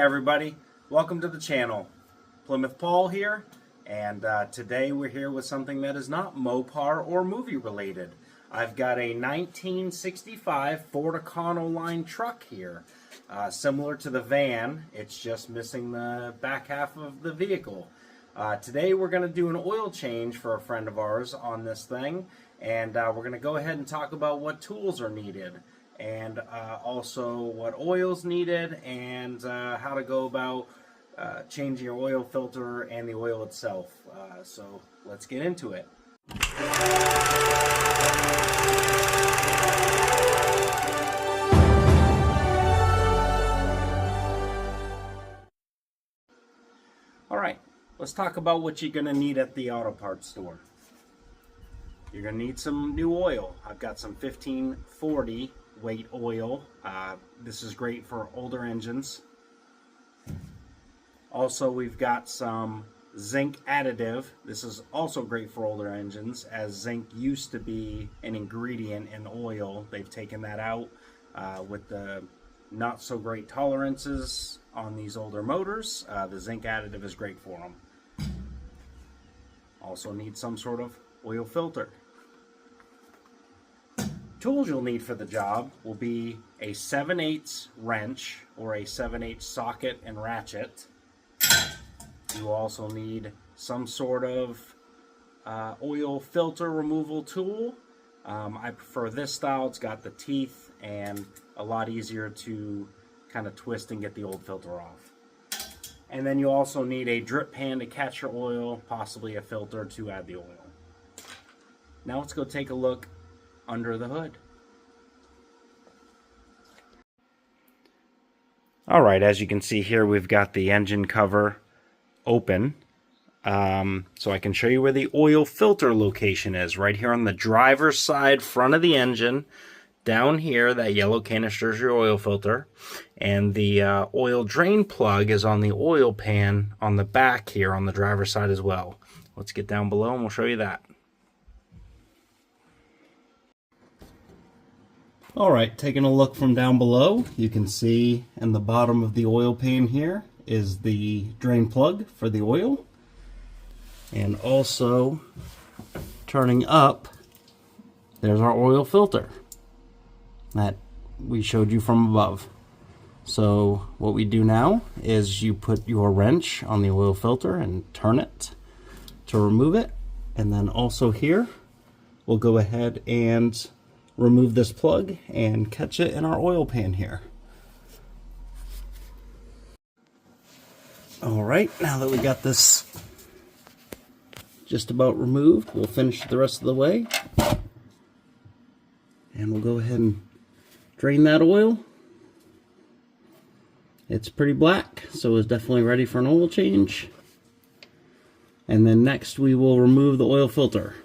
everybody, welcome to the channel. Plymouth Paul here, and today we're here with something that is not Mopar or movie related. I've got a 1965 Ford Econoline truck here, similar to the van. It's just missing the back half of the vehicle. Today we're going to do an oil change for a friend of ours on this thing, and we're going to go ahead and talk about what tools are needed, and also what oil's needed, and how to go about changing your oil filter and the oil itself. So let's get into it. Alright, let's talk about what you're going to need at the auto parts store. You're going to need some new oil. I've got some 1540 weight oil. This is great for older engines. Also, we've got some zinc additive. This is also great for older engines, as zinc used to be an ingredient in oil. They've taken that out with the not so great tolerances on these older motors. The zinc additive is great for them. Also need some sort of oil filter. Tools you'll need for the job will be a 7/8 wrench or a 7/8 socket and ratchet. You also need some sort of oil filter removal tool. I prefer this style. It's got the teeth and a lot easier to kind of twist and get the old filter off. And then you also need a drip pan to catch your oil, possibly a filter to add the oil. Now let's go take a look under the hood. Alright, as you can see here, we've got the engine cover open. So I can show you where the oil filter location is. Right here on the driver's side front of the engine. Down here, that yellow canister is your oil filter. And the oil drain plug is on the oil pan on the back here on the driver's side as well. Let's get down below and we'll show you that. Alright, taking a look from down below, you can see in the bottom of the oil pan here is the drain plug for the oil. And also, turning up, there's our oil filter that we showed you from above. So what we do now is you put your wrench on the oil filter and turn it to remove it. And then also here, we'll go ahead and remove this plug and catch it in our oil pan here. Alright, now that we got this just about removed, we'll finish the rest of the way. And we'll go ahead and drain that oil. It's pretty black, so it's definitely ready for an oil change. And then next we will remove the oil filter.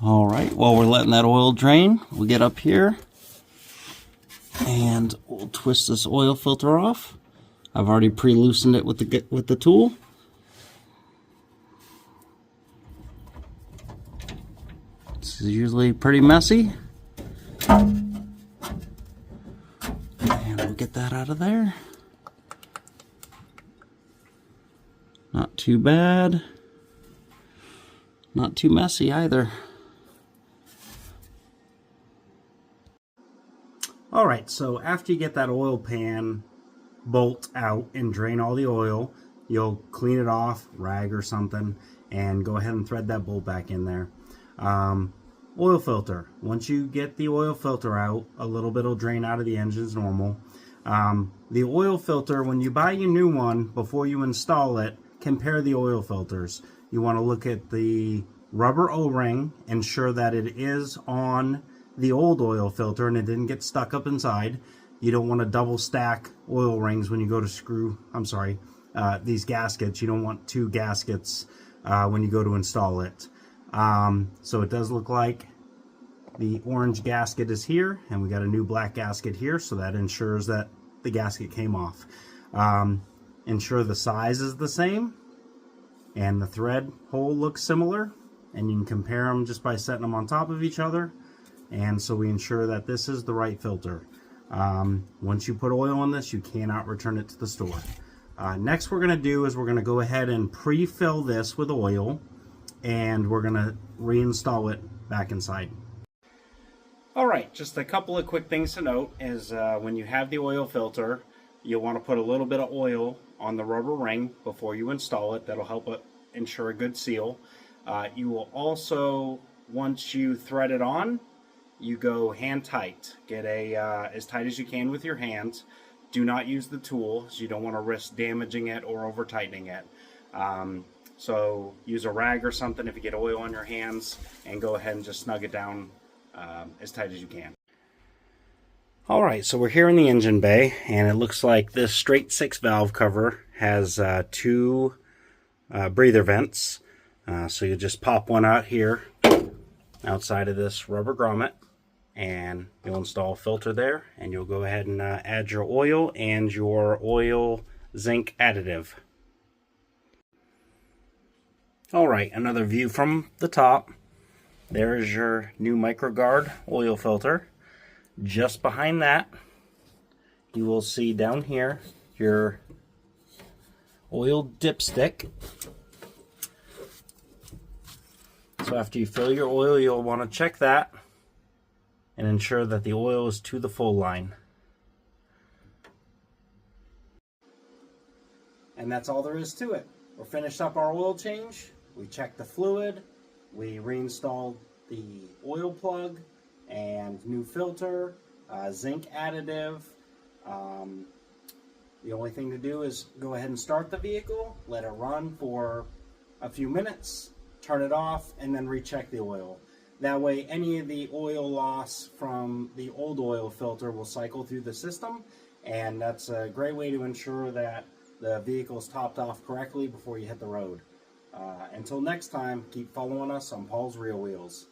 Alright, while we're letting that oil drain, we'll get up here and we'll twist this oil filter off. I've already pre-loosened it with the tool. This is usually pretty messy. And we'll get that out of there. Not too bad. Not too messy either. Alright, so after you get that oil pan bolt out and drain all the oil, you'll clean it off, rag or something, and go ahead and thread that bolt back in there. Oil filter. Once you get the oil filter out, a little bit will drain out of the engine as normal. The oil filter, when you buy your new one, before you install it, compare the oil filters. You want to look at the rubber O-ring, ensure that it is on the old oil filter and it didn't get stuck up inside. You don't want to double stack oil rings when you go to screw, these gaskets. You don't want two gaskets when you go to install it. So it does look like the orange gasket is here, and we got a new black gasket here, so that ensures that the gasket came off. Ensure the size is the same and the thread hole looks similar, and you can compare them just by setting them on top of each other. And so we ensure that this is the right filter. Once you put oil on this, you cannot return it to the store. Next we're going to do is we're going to go ahead and pre-fill this with oil, and we're going to reinstall it back inside. Alright, just a couple of quick things to note is when you have the oil filter, you'll want to put a little bit of oil on the rubber ring before you install it. That'll help ensure a good seal. You will also, once you thread it on, you go hand tight. Get as tight as you can with your hands. Do not use the tool, so you don't want to risk damaging it or over tightening it. So use a rag or something if you get oil on your hands, and go ahead and just snug it down as tight as you can. Alright, so we're here in the engine bay, and it looks like this straight 6 valve cover has 2 breather vents. So you just pop one out here outside of this rubber grommet, and you'll install a filter there, and you'll go ahead and add your oil and your oil zinc additive. Alright, another view from the top. There is your new MicroGuard oil filter. Just behind that, you will see down here your oil dipstick. So after you fill your oil, you'll want to check that and ensure that the oil is to the full line. And that's all there is to it. We're finished up our oil change. We checked the fluid. We reinstalled the oil plug and new filter, zinc additive. The only thing to do is go ahead and start the vehicle, let it run for a few minutes, turn it off, and then recheck the oil. That way any of the oil loss from the old oil filter will cycle through the system, and that's a great way to ensure that the vehicle is topped off correctly before you hit the road. Until next time, keep following us on Paul's Real Wheels.